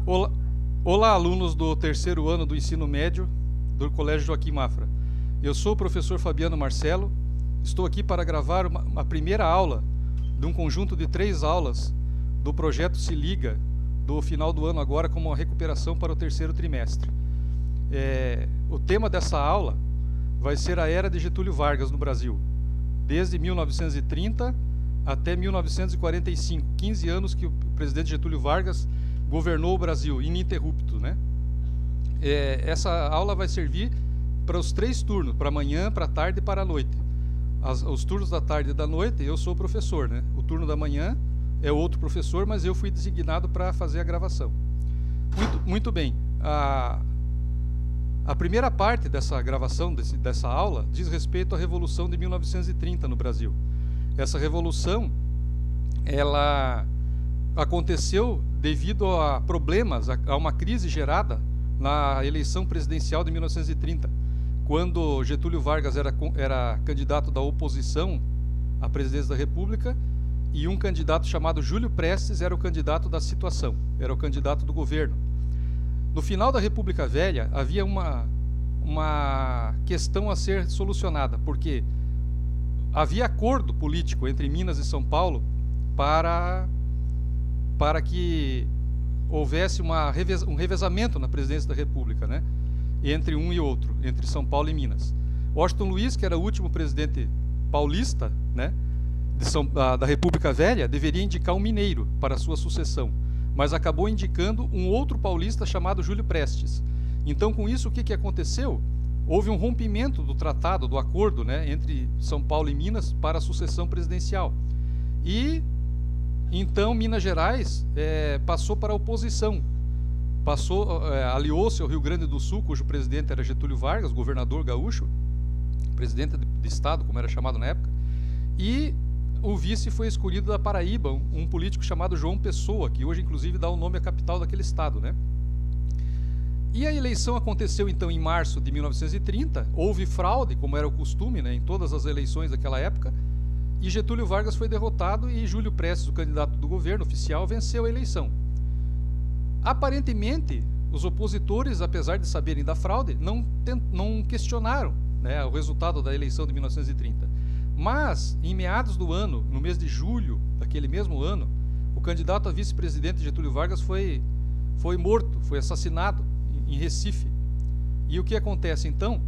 Olá, olá, alunos do terceiro ano do ensino médio do Colégio Joaquim Mafra. Eu sou o professor Fabiano Marcelo. Estou aqui para gravar uma primeira aula de um conjunto de 3 aulas do projeto Se Liga, do final do ano agora, como uma recuperação para o terceiro trimestre. O tema dessa aula vai ser a era de Getúlio Vargas no Brasil, desde 1930 até 1945, 15 anos que o presidente Getúlio Vargas governou o Brasil, ininterrupto, né? Essa aula vai servir para os 3 turnos, para amanhã, para a tarde e para a noite. Os turnos da tarde e da noite, eu sou o professor, né? O turno da manhã é outro professor, mas eu fui designado para fazer a gravação. Muito bem. A primeira parte dessa gravação, dessa aula, diz respeito à Revolução de 1930 no Brasil. Essa revolução, ela aconteceu devido a problemas, a uma crise gerada na eleição presidencial de 1930, quando Getúlio Vargas era candidato da oposição à presidência da República e um candidato chamado Júlio Prestes era o candidato da situação, era o candidato do governo. No final da República Velha, havia uma questão a ser solucionada, porque havia acordo político entre Minas e São Paulo para que houvesse um revezamento na presidência da República, né? Entre um e outro, entre São Paulo e Minas. Washington Luiz, que era o último presidente paulista, né, da República Velha, deveria indicar um mineiro para a sua sucessão, mas acabou indicando um outro paulista chamado Júlio Prestes. Então, com isso, o que aconteceu? Houve um rompimento do tratado, do acordo, né, entre São Paulo e Minas para a sucessão presidencial. E então Minas Gerais passou para a oposição, aliou-se ao Rio Grande do Sul, cujo presidente era Getúlio Vargas, governador gaúcho, presidente de estado, como era chamado na época, e o vice foi escolhido da Paraíba, um político chamado João Pessoa, que hoje inclusive dá o nome à capital daquele estado, né? E a eleição aconteceu então em março de 1930, houve fraude, como era o costume, né, em todas as eleições daquela época, e Getúlio Vargas foi derrotado e Júlio Prestes, o candidato do governo oficial, venceu a eleição. Aparentemente, os opositores, apesar de saberem da fraude, não questionaram, né, o resultado da eleição de 1930. Mas, em meados do ano, no mês de julho daquele mesmo ano, o candidato a vice-presidente Getúlio Vargas foi morto, foi assassinado em Recife. E o que acontece então?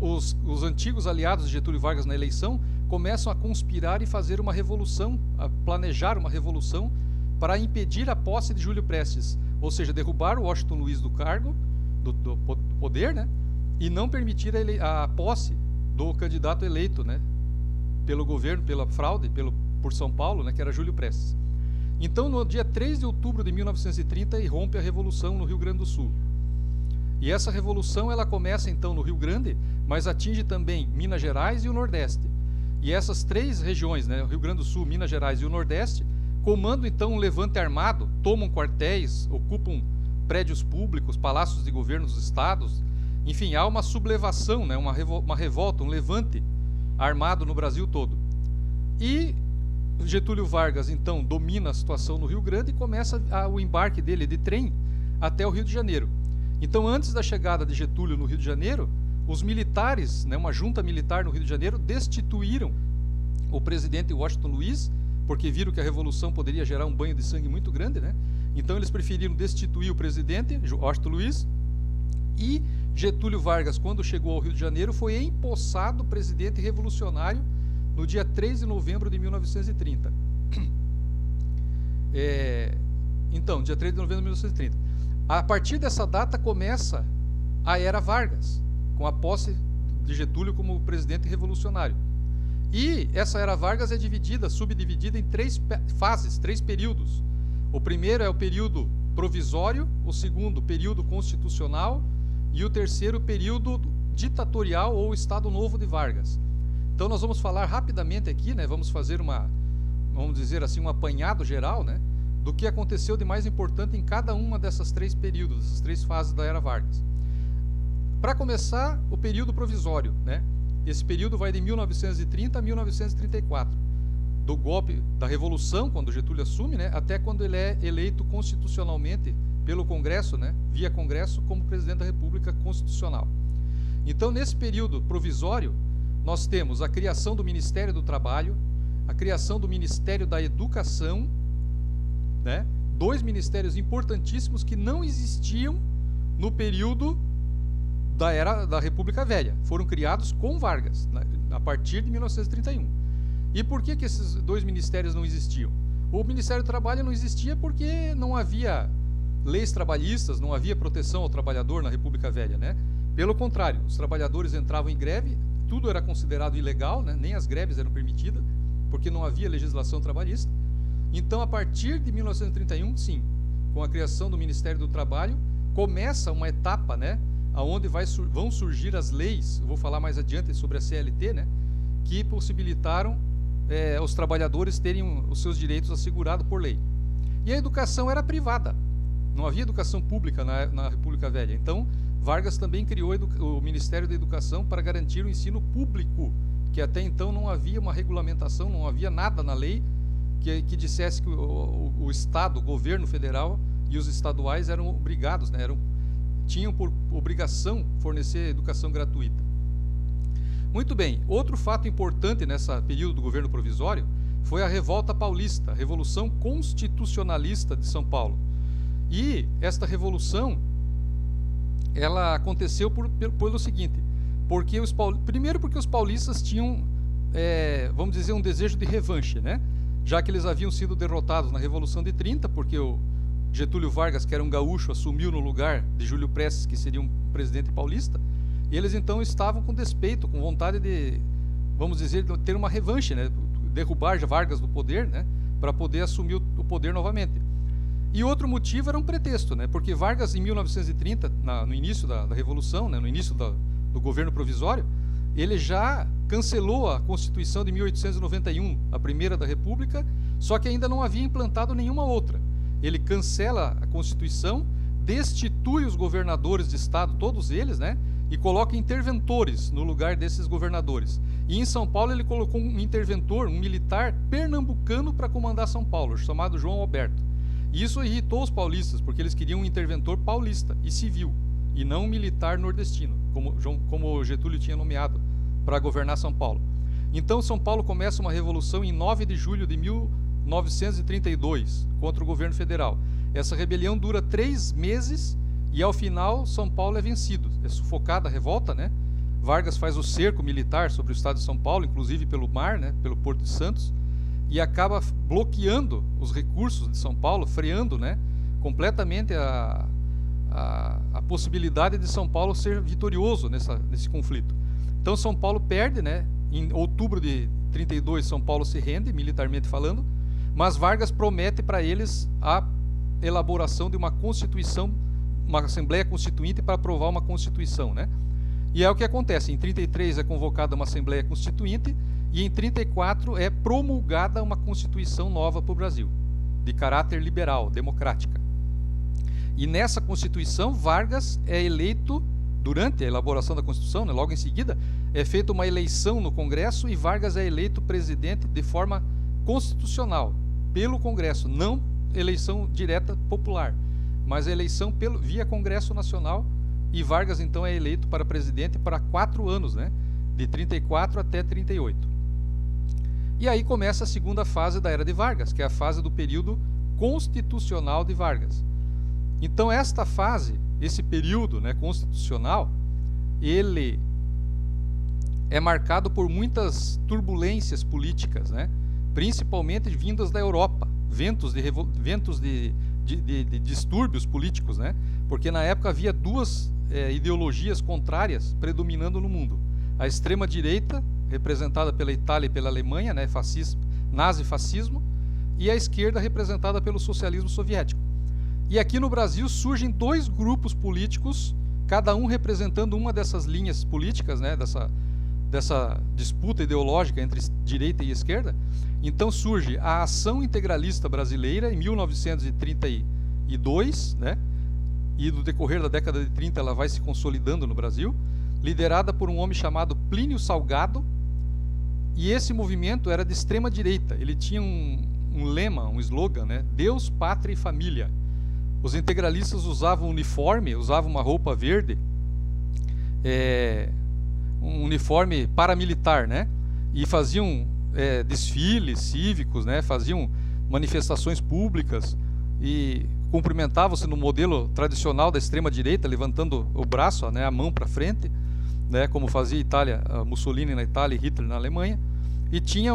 Os antigos aliados de Getúlio Vargas na eleição começam a conspirar e fazer uma revolução, a planejar uma revolução para impedir a posse de Júlio Prestes, ou seja, derrubar o Washington Luiz do cargo, do poder, né, e não permitir a posse do candidato eleito, né, pelo governo, pela fraude, por São Paulo, né, que era Júlio Prestes. Então, no dia 3 de outubro de 1930, irrompe a Revolução no Rio Grande do Sul. E essa revolução ela começa então no Rio Grande, mas atinge também Minas Gerais e o Nordeste. E essas 3 regiões, né, o Rio Grande do Sul, Minas Gerais e o Nordeste, comandam então um levante armado, tomam quartéis, ocupam prédios públicos, palácios de governo dos estados. Enfim, há uma sublevação, né, uma revolta, um levante armado no Brasil todo. E Getúlio Vargas então domina a situação no Rio Grande e começa o embarque dele de trem até o Rio de Janeiro. Então, antes da chegada de Getúlio no Rio de Janeiro, os militares, né, uma junta militar no Rio de Janeiro, destituíram o presidente Washington Luiz, porque viram que a revolução poderia gerar um banho de sangue muito grande, né? Então eles preferiram destituir o presidente Washington Luiz, e Getúlio Vargas, quando chegou ao Rio de Janeiro, foi empossado presidente revolucionário no dia 3 de novembro de 1930. Então, dia 3 de novembro de 1930. A partir dessa data começa a Era Vargas, com a posse de Getúlio como presidente revolucionário. E essa Era Vargas é subdividida em 3 fases, 3 períodos. O primeiro é o período provisório, o segundo, período constitucional, e o terceiro, período ditatorial ou Estado Novo de Vargas. Então nós vamos falar rapidamente aqui, né, vamos fazer vamos dizer assim, um apanhado geral, né, do que aconteceu de mais importante em cada uma dessas 3 períodos, dessas 3 fases da Era Vargas. Para começar, o período provisório, né? Esse período vai de 1930 a 1934. do golpe, da Revolução, quando Getúlio assume, né, até quando ele é eleito constitucionalmente pelo Congresso, né, via Congresso, como presidente da República constitucional. Então, nesse período provisório, nós temos a criação do Ministério do Trabalho, a criação do Ministério da Educação, né, dois ministérios importantíssimos que não existiam no período da era da República Velha. Foram criados com Vargas, né, a partir de 1931. E por que esses dois ministérios não existiam? O Ministério do Trabalho não existia porque não havia leis trabalhistas, não havia proteção ao trabalhador na República Velha, né? Pelo contrário, os trabalhadores entravam em greve, tudo era considerado ilegal, né? Nem as greves eram permitidas, porque não havia legislação trabalhista. Então, a partir de 1931, sim, com a criação do Ministério do Trabalho, começa uma etapa, né, onde vão surgir as leis, eu vou falar mais adiante sobre a CLT, né, que possibilitaram os trabalhadores terem os seus direitos assegurados por lei. E a educação era privada, não havia educação pública na República Velha. Então, Vargas também criou o Ministério da Educação para garantir o ensino público, que até então não havia uma regulamentação, não havia nada na lei que dissesse que o Estado, o governo federal e os estaduais eram obrigados, né, tinham por obrigação fornecer educação gratuita. Muito bem, outro fato importante nesse período do governo provisório foi a Revolta Paulista, a Revolução Constitucionalista de São Paulo. E esta revolução, ela aconteceu pelo seguinte, primeiro porque os paulistas tinham, vamos dizer, um desejo de revanche, né? Já que eles haviam sido derrotados na Revolução de 30, porque o Getúlio Vargas, que era um gaúcho, assumiu no lugar de Júlio Prestes, que seria um presidente paulista, e eles então estavam com despeito, com vontade de, vamos dizer, ter uma revanche, né? Derrubar Vargas do poder, né? Para poder assumir o poder novamente. E outro motivo era um pretexto, né? Porque Vargas, em 1930, no início da Revolução, né? No início do governo provisório, ele já cancelou a Constituição de 1891, a primeira da República, só que ainda não havia implantado nenhuma outra. Ele cancela a Constituição, destitui os governadores de estado, todos eles, né, e coloca interventores no lugar desses governadores. E em São Paulo ele colocou um interventor, um militar pernambucano para comandar São Paulo, chamado João Alberto. E isso irritou os paulistas, porque eles queriam um interventor paulista e civil, e não um militar nordestino, como Getúlio tinha nomeado para governar São Paulo. Então São Paulo começa uma revolução em 9 de julho de 1932 contra o governo federal. Essa rebelião dura 3 meses e ao final São Paulo é vencido, é sufocada a revolta, né? Vargas faz o cerco militar sobre o estado de São Paulo, inclusive pelo mar, né? Pelo Porto de Santos, e acaba bloqueando os recursos de São Paulo, freando, né? Completamente a possibilidade de São Paulo ser vitorioso nesse conflito. Então São Paulo perde, né? Em outubro de 32 São Paulo se rende, militarmente falando, mas Vargas promete para eles a elaboração de uma Constituição, uma Assembleia Constituinte para aprovar uma Constituição, né? E é o que acontece, em 33 é convocada uma Assembleia Constituinte e em 34 é promulgada uma Constituição nova para o Brasil, de caráter liberal, democrática. E nessa Constituição, Vargas é eleito, durante a elaboração da Constituição, né, logo em seguida, é feita uma eleição no Congresso e Vargas é eleito presidente de forma constitucional, pelo Congresso, não eleição direta popular, mas eleição via Congresso Nacional, e Vargas então é eleito para presidente para 4 anos, né, de 34 até 38. E aí começa a segunda fase da era de Vargas, que é a fase do período constitucional de Vargas. Então esta fase, esse período, né, constitucional, ele é marcado por muitas turbulências políticas, né, principalmente vindas da Europa, ventos de distúrbios políticos, né, porque na época havia duas ideologias contrárias predominando no mundo. A extrema-direita, representada pela Itália e pela Alemanha, né, nazi-fascismo, e a esquerda, representada pelo socialismo soviético. E aqui no Brasil surgem 2 grupos políticos, cada um representando uma dessas linhas políticas, né, dessa disputa ideológica entre direita e esquerda. Então surge a Ação Integralista Brasileira, em 1932, né, e no decorrer da década de 30 ela vai se consolidando no Brasil, liderada por um homem chamado Plínio Salgado, E esse movimento era de extrema direita. Ele tinha um lema, um slogan, né? Deus, Pátria e Família. Os integralistas usavam uniforme, usavam uma roupa verde, um uniforme paramilitar, né? E faziam desfiles cívicos, né? Faziam manifestações públicas e cumprimentavam-se no modelo tradicional da extrema-direita, levantando o braço, né, a mão para frente, né, como fazia Mussolini na Itália e Hitler na Alemanha, e tinha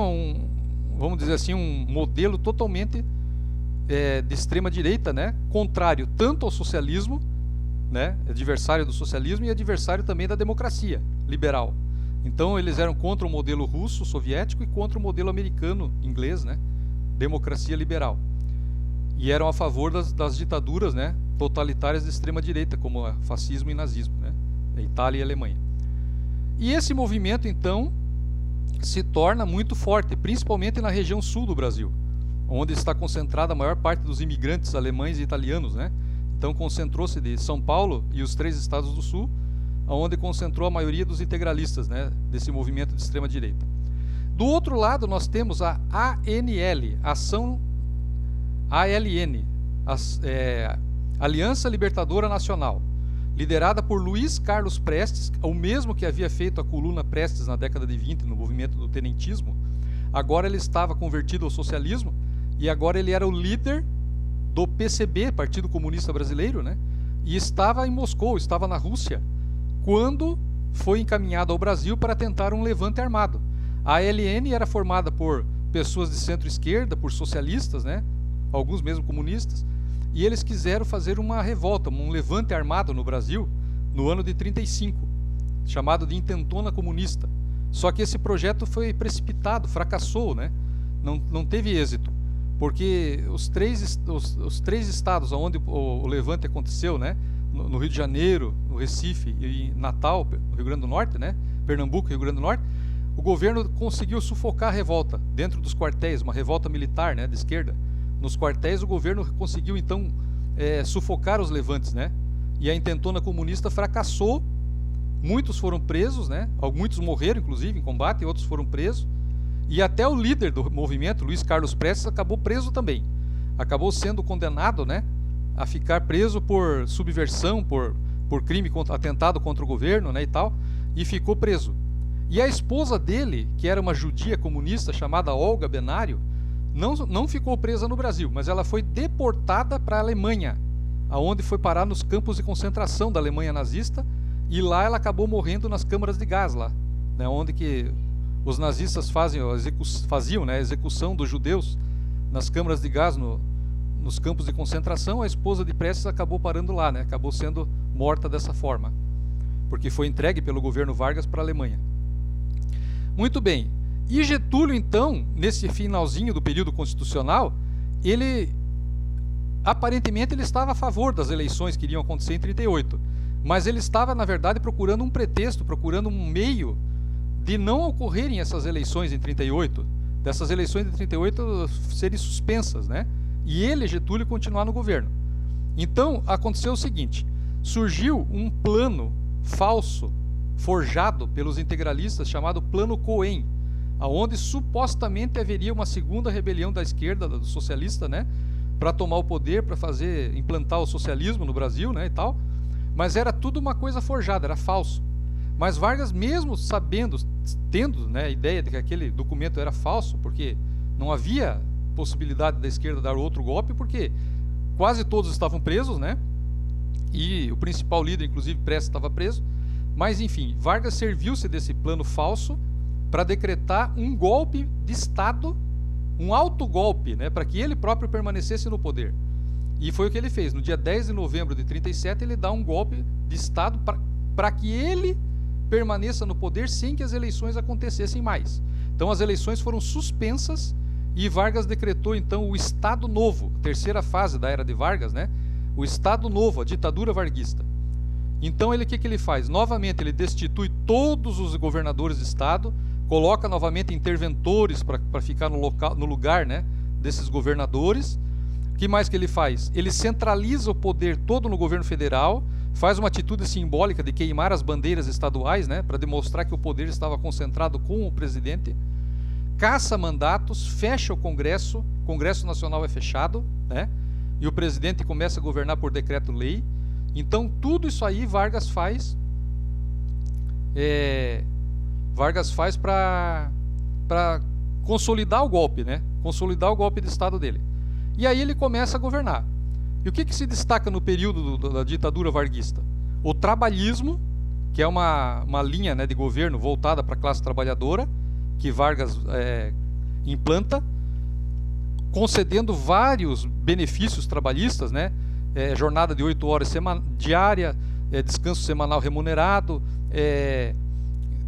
vamos dizer assim, um modelo totalmente de extrema-direita, né, contrário tanto ao socialismo, né, adversário do socialismo e adversário também da democracia liberal. Então eles eram contra o modelo russo, soviético, e contra o modelo americano, inglês, né, democracia liberal. E eram a favor das ditaduras, né, totalitárias de extrema-direita, como o fascismo e nazismo, né, Itália e Alemanha. E esse movimento, então, se torna muito forte, principalmente na região sul do Brasil, onde está concentrada a maior parte dos imigrantes alemães e italianos, né? Então concentrou-se de São Paulo e os 3 estados do sul, onde concentrou a maioria dos integralistas, né, desse movimento de extrema-direita. Do outro lado, nós temos a ANL, Aliança Libertadora Nacional, liderada por Luiz Carlos Prestes, o mesmo que havia feito a coluna Prestes na década de 20 no movimento do tenentismo. Agora ele estava convertido ao socialismo e agora ele era o líder do PCB, Partido Comunista Brasileiro, né? E estava em Moscou, estava na Rússia, quando foi encaminhado ao Brasil para tentar um levante armado. A ALN era formada por pessoas de centro-esquerda, por socialistas, né? Alguns mesmo comunistas, e eles quiseram fazer uma revolta, um levante armado no Brasil no ano de 35, chamado de Intentona Comunista. Só que esse projeto foi precipitado, fracassou, né? Não teve êxito, porque os três estados onde o levante aconteceu, né? No Rio de Janeiro, no Recife e em Natal, no Rio Grande do Norte, né? Pernambuco e Rio Grande do Norte, o governo conseguiu sufocar a revolta dentro dos quartéis, uma revolta militar, né, de esquerda. Nos quartéis o governo conseguiu então sufocar os levantes, né? E a Intentona Comunista fracassou. Muitos foram presos, né? Muitos morreram inclusive em combate, e outros foram presos. E até o líder do movimento, Luiz Carlos Prestes, acabou preso também. Acabou sendo condenado, né, a ficar preso por subversão, por crime, atentado contra o governo, né, e tal, e ficou preso. E a esposa dele, que era uma judia comunista chamada Olga Benário, não ficou presa no Brasil, mas ela foi deportada para a Alemanha, aonde foi parar nos campos de concentração da Alemanha nazista, e lá ela acabou morrendo nas câmaras de gás, lá, né, onde que os nazistas faziam, né, a execução dos judeus nas câmaras de gás, nos campos de concentração. A esposa de Prestes acabou parando lá, né, acabou sendo morta dessa forma, porque foi entregue pelo governo Vargas para a Alemanha. Muito bem. E Getúlio, então, nesse finalzinho do período constitucional, aparentemente ele estava a favor das eleições que iriam acontecer em 38, mas ele estava, na verdade, procurando um pretexto, procurando um meio de não ocorrerem essas eleições em 38, dessas eleições de 38 serem suspensas, né? E ele, Getúlio, continuar no governo. Então, aconteceu o seguinte: surgiu um plano falso, forjado pelos integralistas, chamado Plano Cohen, aonde supostamente haveria uma segunda rebelião da esquerda, do socialista, né, para tomar o poder, para implantar o socialismo no Brasil, né, e tal. Mas era tudo uma coisa forjada, era falso. Mas Vargas, mesmo tendo, né, a ideia de que aquele documento era falso, porque não havia possibilidade da esquerda dar outro golpe, porque quase todos estavam presos, né, e o principal líder, inclusive Prestes, estava preso. Mas enfim, Vargas serviu-se desse plano falso para decretar um golpe de Estado, um autogolpe, né, para que ele próprio permanecesse no poder. E foi o que ele fez. No dia 10 de novembro de 37, ele dá um golpe de Estado para que ele permaneça no poder sem que as eleições acontecessem mais. Então as eleições foram suspensas e Vargas decretou então o Estado Novo, a terceira fase da era de Vargas, né, o Estado Novo, a ditadura varguista. Então o que ele faz? Novamente ele destitui todos os governadores de Estado, coloca novamente interventores para ficar no lugar, né, desses governadores. O que mais que ele faz? Ele centraliza o poder todo no governo federal, faz uma atitude simbólica de queimar as bandeiras estaduais, né, para demonstrar que o poder estava concentrado com o presidente. caça mandatos, fecha o Congresso Nacional é fechado, né? E o presidente começa a governar por decreto-lei. Então, tudo isso aí Vargas faz para consolidar o golpe, né? Consolidar o golpe de Estado dele. E aí ele começa a governar. E o que se destaca no período da ditadura varguista? O trabalhismo, que é uma linha, né, de governo voltada para a classe trabalhadora, que Vargas implanta, concedendo vários benefícios trabalhistas, né? Jornada de 8 horas diária, descanso semanal remunerado,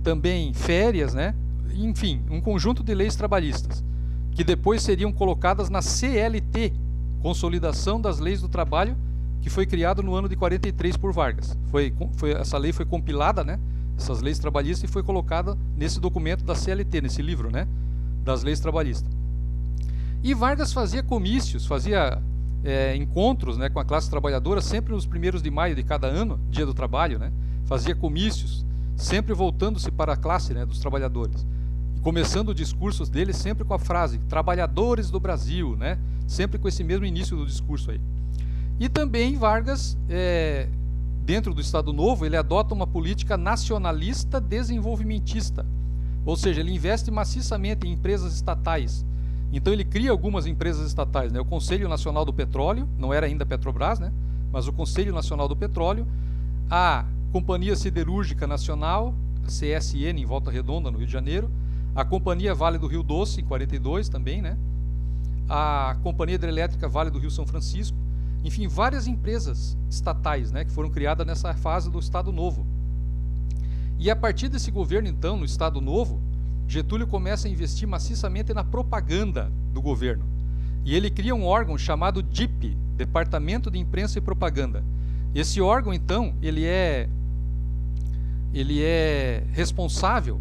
também férias, né? Enfim, um conjunto de leis trabalhistas, que depois seriam colocadas na CLT, Consolidação das Leis do Trabalho, que foi criado no ano de 43 por Vargas. Essa lei foi compilada, né? Essas leis trabalhistas, e foi colocada nesse documento da CLT, nesse livro, né? Das leis trabalhistas. E Vargas fazia comícios, fazia encontros, né, com a classe trabalhadora, sempre nos 1º de maio de cada ano, dia do trabalho, né? Fazia comícios, sempre voltando-se para a classe, né, dos trabalhadores. E começando o discurso dele sempre com a frase, trabalhadores do Brasil, né? Sempre com esse mesmo início do discurso aí. E também Vargas, dentro do Estado Novo, ele adota uma política nacionalista desenvolvimentista. Ou seja, ele investe maciçamente em empresas estatais. Então ele cria algumas empresas estatais, né? O Conselho Nacional do Petróleo, não era ainda Petrobras, né? Mas o Conselho Nacional do Petróleo, a Companhia Siderúrgica Nacional, CSN, em Volta Redonda, no Rio de Janeiro, a Companhia Vale do Rio Doce, em 42 também, né? A Companhia Hidrelétrica Vale do Rio São Francisco, enfim, várias empresas estatais, né, que foram criadas nessa fase do Estado Novo. E a partir desse governo, então, no Estado Novo, Getúlio começa a investir maciçamente na propaganda do governo. E ele cria um órgão chamado DIP, Departamento de Imprensa e Propaganda. Esse órgão, então, ele é responsável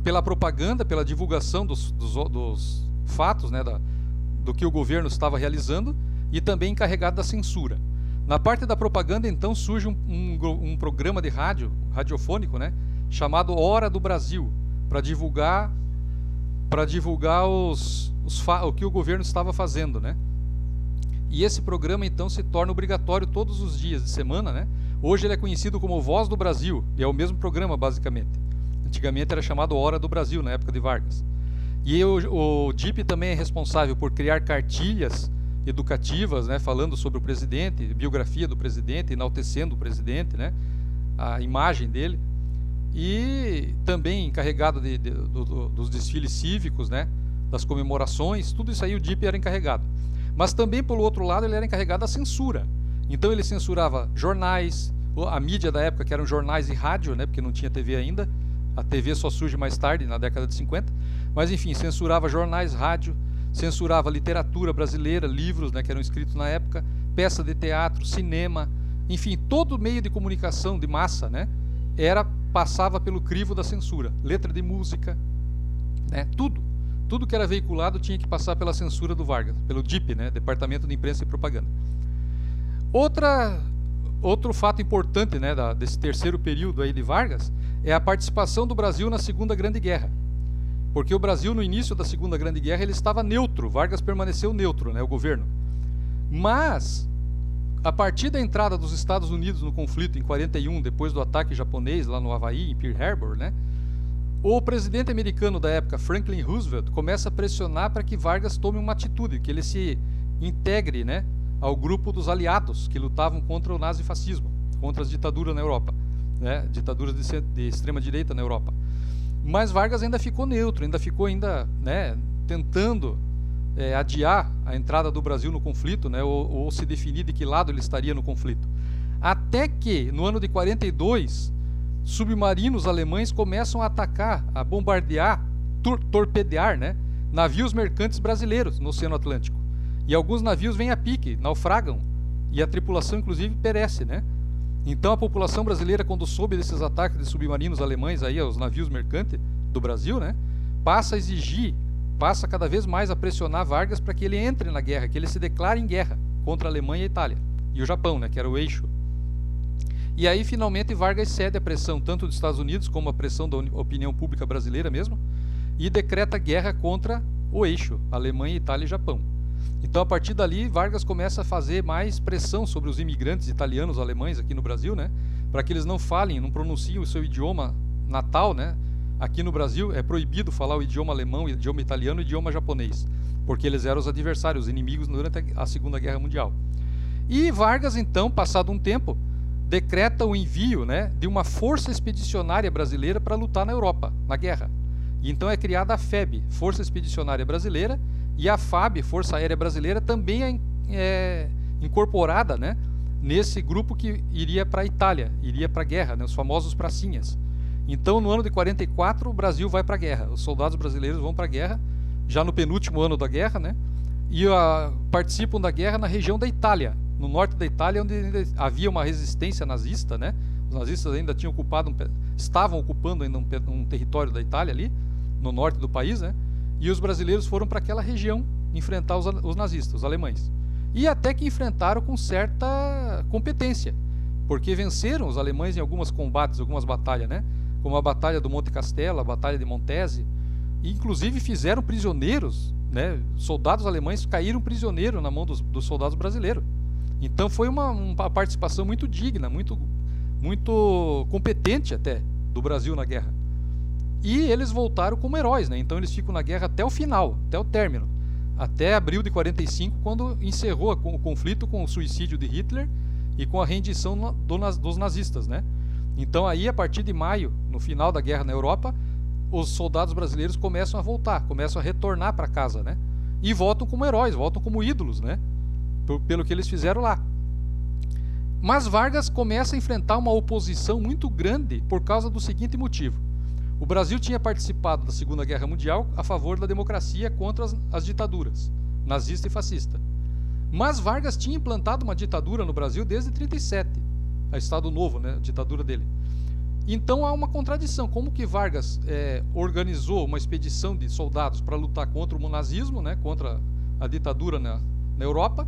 pela propaganda, pela divulgação dos fatos, né, do que o governo estava realizando, e também encarregado da censura. Na parte da propaganda, então, surge um programa de radiofônico, né, chamado Hora do Brasil, para divulgar o que o governo estava fazendo, né? E esse programa, então, se torna obrigatório todos os dias de semana, né? Hoje ele é conhecido como Voz do Brasil, e é o mesmo programa, basicamente. Antigamente era chamado Hora do Brasil, na época de Vargas. E o DIP também é responsável por criar cartilhas educativas, né, falando sobre o presidente, biografia do presidente, enaltecendo o presidente, né, a imagem dele. E também encarregado dos desfiles cívicos, né, das comemorações, tudo isso aí o DIP era encarregado. Mas também, pelo outro lado, ele era encarregado da censura. Então ele censurava jornais, a mídia da época, que eram jornais e rádio, né, porque não tinha TV ainda, a TV só surge mais tarde, na década de 50, mas enfim, censurava jornais, rádio, censurava literatura brasileira, livros, né, que eram escritos na época, peça de teatro, cinema, enfim, todo meio de comunicação de massa, né, passava pelo crivo da censura. Letra de música, né, tudo que era veiculado tinha que passar pela censura do Vargas, pelo DIP, né, Departamento de Imprensa e Propaganda. Outro fato importante, né, desse terceiro período aí de Vargas é a participação do Brasil na Segunda Grande Guerra. Porque o Brasil, no início da Segunda Grande Guerra, ele estava neutro, Vargas permaneceu neutro, né, o governo. Mas, a partir da entrada dos Estados Unidos no conflito em 41, depois do ataque japonês lá no Havaí, em Pearl Harbor, né, o presidente americano da época, Franklin Roosevelt, começa a pressionar para que Vargas tome uma atitude, que ele se integre, né, ao grupo dos aliados que lutavam contra o nazifascismo, contra as ditaduras na Europa, né, ditaduras de extrema-direita na Europa. Mas Vargas ainda ficou neutro, né, tentando adiar a entrada do Brasil no conflito, né, ou se definir de que lado ele estaria no conflito. Até que, no ano de 42, submarinos alemães começam a atacar, a bombardear, torpedear, né, navios mercantes brasileiros no Oceano Atlântico. E alguns navios vêm a pique, naufragam, e a tripulação, inclusive, perece, né? Então a população brasileira, quando soube desses ataques de submarinos alemães aí aos navios mercantes do Brasil, né, passa cada vez mais a pressionar Vargas para que ele entre na guerra, que ele se declare em guerra contra a Alemanha e a Itália. E o Japão, né, que era o eixo. E aí, finalmente, Vargas cede à pressão tanto dos Estados Unidos como à pressão da opinião pública brasileira mesmo, e decreta guerra contra o eixo, Alemanha, Itália e Japão. Então, a partir dali, Vargas começa a fazer mais pressão sobre os imigrantes italianos, alemães aqui no Brasil, né, para que eles não falem, não pronunciem o seu idioma natal, né. Aqui no Brasil é proibido falar o idioma alemão, o idioma italiano e o idioma japonês, porque eles eram os adversários, os inimigos durante a Segunda Guerra Mundial. E Vargas, então, passado um tempo, decreta o envio, né, de uma força expedicionária brasileira para lutar na Europa, na guerra. E então é criada a FEB, Força Expedicionária Brasileira, e a FAB, Força Aérea Brasileira, também é incorporada, né, nesse grupo que iria para a Itália, iria para a guerra, né, os famosos pracinhas. Então, no ano de 44, o Brasil vai para a guerra. Os soldados brasileiros vão para a guerra, já no penúltimo ano da guerra, né, e participam da guerra na região da Itália, no norte da Itália, onde havia uma resistência nazista, né? Os nazistas ainda tinham estavam ocupando ainda um território da Itália ali, no norte do país, né? E os brasileiros foram para aquela região enfrentar os nazistas, os alemães. E até que enfrentaram com certa competência, porque venceram os alemães em alguns combates, algumas batalhas, né? Como a Batalha do Monte Castelo, a Batalha de Montese, e inclusive fizeram prisioneiros, né? Soldados alemães caíram prisioneiros na mão dos soldados brasileiros. Então foi uma participação muito digna, muito competente até, do Brasil na guerra. E eles voltaram como heróis, né? Então eles ficam na guerra até o final, até o término. Até abril de 45, quando encerrou o conflito com o suicídio de Hitler e com a rendição dos nazistas, né? Então aí, a partir de maio, no final da guerra na Europa, os soldados brasileiros começam a voltar, começam a retornar para casa, né? E voltam como heróis, voltam como ídolos, né? Pelo que eles fizeram lá. Mas Vargas começa a enfrentar uma oposição muito grande por causa do seguinte motivo. O Brasil tinha participado da Segunda Guerra Mundial a favor da democracia contra as ditaduras, nazista e fascista. Mas Vargas tinha implantado uma ditadura no Brasil desde 37, a Estado Novo, né, a ditadura dele. Então há uma contradição. Como que Vargas organizou uma expedição de soldados para lutar contra o nazismo, né, contra a ditadura na Europa,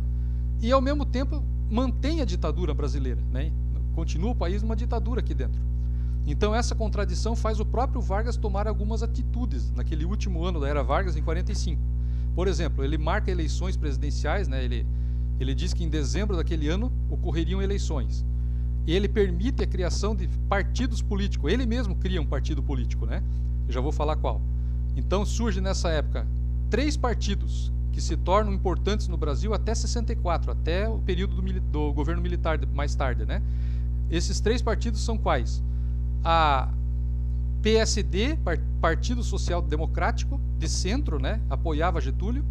e ao mesmo tempo mantém a ditadura brasileira, né? Continua o país numa ditadura aqui dentro. Então essa contradição faz o próprio Vargas tomar algumas atitudes naquele último ano da era Vargas, em 45. Por exemplo, ele marca eleições presidenciais, né? Ele diz que em dezembro daquele ano ocorreriam eleições. E ele permite a criação de partidos políticos. Ele mesmo cria um partido político, né? Eu já vou falar qual. Então surge nessa época 3 partidos que se tornam importantes no Brasil até 64, até o período do governo militar mais tarde, né? Esses 3 partidos são quais? A PSD, Partido Social Democrático, de centro, né? Apoiava Getúlio.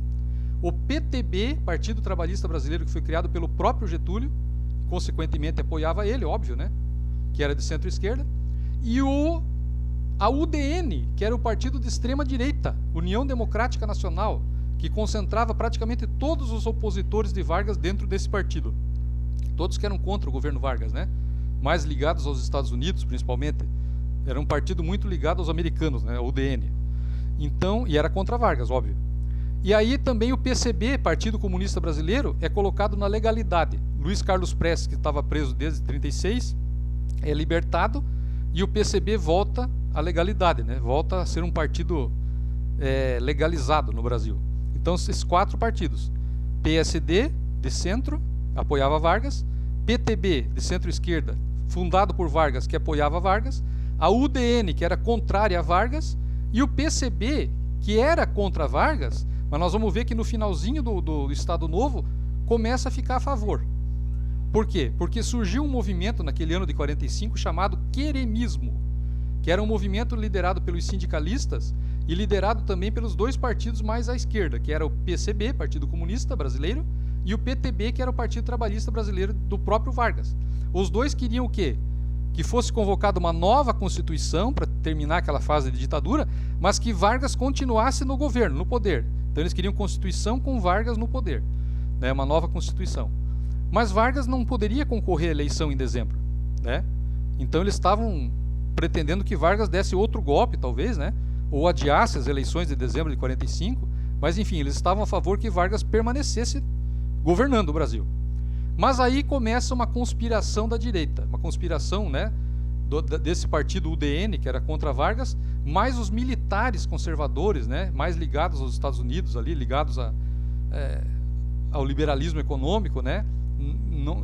O PTB, Partido Trabalhista Brasileiro, que foi criado pelo próprio Getúlio, consequentemente apoiava ele, óbvio, né? Que era de centro-esquerda. E a UDN, que era o partido de extrema-direita, União Democrática Nacional, que concentrava praticamente todos os opositores de Vargas dentro desse partido. Todos que eram contra o governo Vargas, né? Mais ligados aos Estados Unidos, principalmente. Era um partido muito ligado aos americanos, né? A UDN. Então, e era contra Vargas, óbvio. E aí também o PCB, Partido Comunista Brasileiro, é colocado na legalidade. Luiz Carlos Prestes, que estava preso desde 36, é libertado, e o PCB volta à legalidade, né? Volta a ser um partido legalizado no Brasil. Então, esses 4 partidos: PSD, de centro, apoiava Vargas; PTB, de centro-esquerda, fundado por Vargas, que apoiava Vargas; a UDN, que era contrária a Vargas; e o PCB, que era contra Vargas, mas nós vamos ver que no finalzinho do Estado Novo começa a ficar a favor. Por quê? Porque surgiu um movimento naquele ano de 45 chamado queremismo, que era um movimento liderado pelos sindicalistas e liderado também pelos 2 partidos mais à esquerda, que era o PCB, Partido Comunista Brasileiro, e o PTB, que era o Partido Trabalhista Brasileiro do próprio Vargas. Os 2 queriam o quê? Que fosse convocada uma nova Constituição para terminar aquela fase de ditadura, mas que Vargas continuasse no governo, no poder. Então eles queriam Constituição com Vargas no poder, né? Uma nova Constituição. Mas Vargas não poderia concorrer à eleição em dezembro, né? Então eles estavam pretendendo que Vargas desse outro golpe, talvez, né? Ou adiasse as eleições de dezembro de 45, mas enfim, eles estavam a favor que Vargas permanecesse governando o Brasil. Mas aí começa uma conspiração da direita, uma conspiração, né, desse partido UDN, que era contra Vargas, mais os militares conservadores, né, mais ligados aos Estados Unidos, ali, ligados ao liberalismo econômico, né,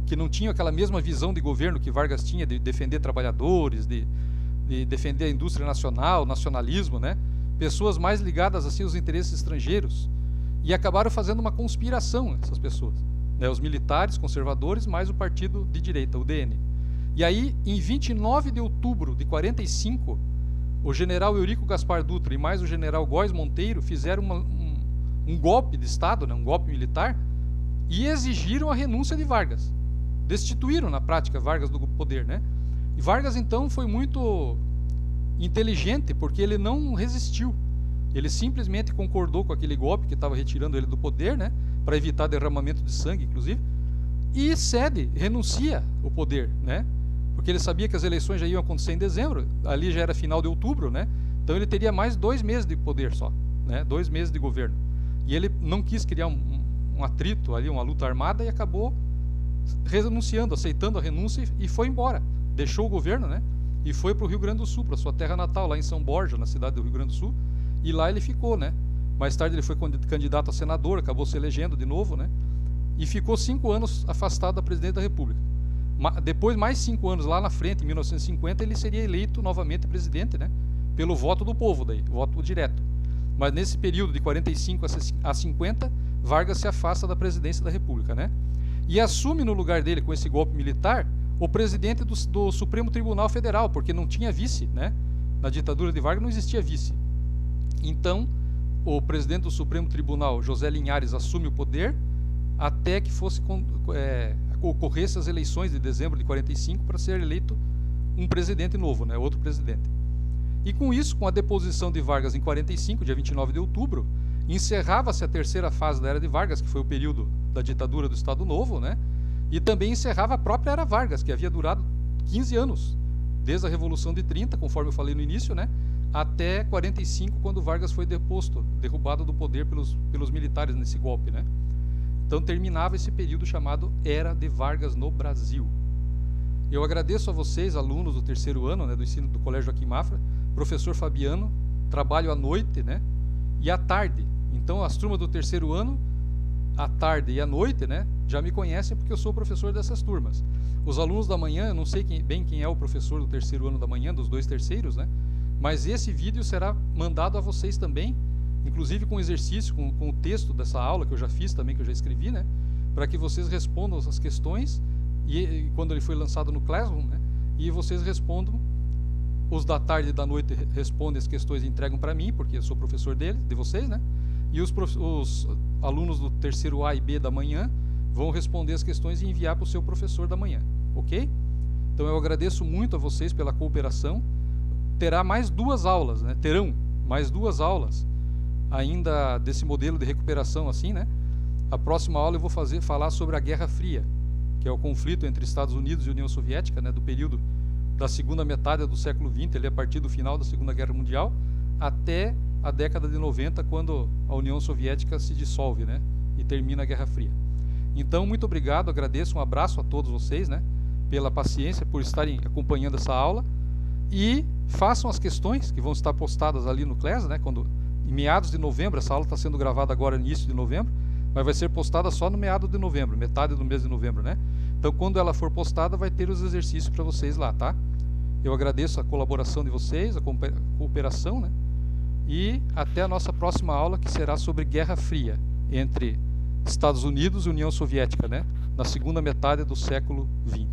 que não tinham aquela mesma visão de governo que Vargas tinha, de defender trabalhadores, de defender a indústria nacional, nacionalismo, né, pessoas mais ligadas assim aos interesses estrangeiros, e acabaram fazendo uma conspiração, essas pessoas, né, os militares conservadores mais o partido de direita, o DN. E aí, em 29 de outubro de 45, o general Eurico Gaspar Dutra e mais o general Góes Monteiro fizeram um golpe de Estado, né, um golpe militar, e exigiram a renúncia de Vargas. Destituíram, na prática, Vargas do poder, né? E Vargas, então, foi muito inteligente, porque ele não resistiu. Ele simplesmente concordou com aquele golpe que estava retirando ele do poder, né, para evitar derramamento de sangue, inclusive, e cede, renuncia o poder, né? Porque ele sabia que as eleições já iam acontecer em dezembro, ali já era final de outubro, né? Então ele teria mais 2 meses de poder só, né? 2 meses de governo. E ele não quis criar um atrito ali, uma luta armada, e acabou renunciando, aceitando a renúncia e foi embora. Deixou o governo, né? E foi para o Rio Grande do Sul, para sua terra natal, lá em São Borja, na cidade do Rio Grande do Sul, e lá ele ficou, né? Mais tarde ele foi candidato a senador, acabou se elegendo de novo, né? E ficou 5 anos afastado da presidente da República. Depois, mais 5 anos lá na frente, em 1950, ele seria eleito novamente presidente, né? Pelo voto do povo, daí, voto direto. Mas nesse período de 45 a 50, Vargas se afasta da presidência da República, né? E assume no lugar dele, com esse golpe militar, o presidente do Supremo Tribunal Federal, porque não tinha vice, né? Na ditadura de Vargas não existia vice. Então, o presidente do Supremo Tribunal, José Linhares, assume o poder até que ocorresse as eleições de dezembro de 45 para ser eleito um presidente novo, né? Outro presidente. E com isso, com a deposição de Vargas em 45, dia 29 de outubro, encerrava-se a terceira fase da era de Vargas, que foi o período da ditadura do Estado Novo, né? E também encerrava a própria era Vargas, que havia durado 15 anos, desde a Revolução de 30, conforme eu falei no início, né? Até 45, quando Vargas foi deposto, derrubado do poder pelos militares nesse golpe, né? Então terminava esse período chamado Era de Vargas no Brasil. Eu agradeço a vocês, alunos do terceiro ano, né, do ensino do Colégio Joaquim Mafra, professor Fabiano, trabalho à noite, né, e à tarde. Então as turmas do terceiro ano, à tarde e à noite, né, já me conhecem porque eu sou professor dessas turmas. Os alunos da manhã, eu não sei bem quem é o professor do terceiro ano da manhã, dos 2 terceiros, né, mas esse vídeo será mandado a vocês também, inclusive com exercício, com o texto dessa aula que eu já fiz também, que eu já escrevi, né, para que vocês respondam as questões, e quando ele foi lançado no Classroom, né, e vocês respondam, os da tarde e da noite respondem as questões e entregam para mim, porque eu sou professor de vocês, né, e os alunos do terceiro A e B da manhã vão responder as questões e enviar para o seu professor da manhã, ok? Então eu agradeço muito a vocês pela cooperação. Terá mais 2 aulas, né, terão mais 2 aulas ainda desse modelo de recuperação assim, né? A próxima aula eu vou falar sobre a Guerra Fria, que é o conflito entre Estados Unidos e União Soviética, né, do período da segunda metade do século XX, ali a partir do final da Segunda Guerra Mundial, até a década de 90, quando a União Soviética se dissolve, né, e termina a Guerra Fria. Então, muito obrigado, agradeço, um abraço a todos vocês, né, pela paciência, por estarem acompanhando essa aula, e façam as questões que vão estar postadas ali no Class, né, em meados de novembro. Essa aula está sendo gravada agora no início de novembro, mas vai ser postada só no meado de novembro, metade do mês de novembro, né? Então, quando ela for postada, vai ter os exercícios para vocês lá, tá? Eu agradeço a colaboração de vocês, a cooperação, né? E até a nossa próxima aula, que será sobre Guerra Fria entre Estados Unidos e União Soviética, né? Na segunda metade do século XX.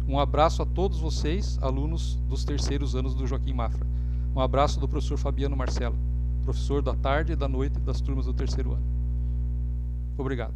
Um abraço a todos vocês, alunos dos terceiros anos do Joaquim Mafra. Um abraço do professor Fabiano Marcelo, professor da tarde e da noite das turmas do terceiro ano. Obrigado.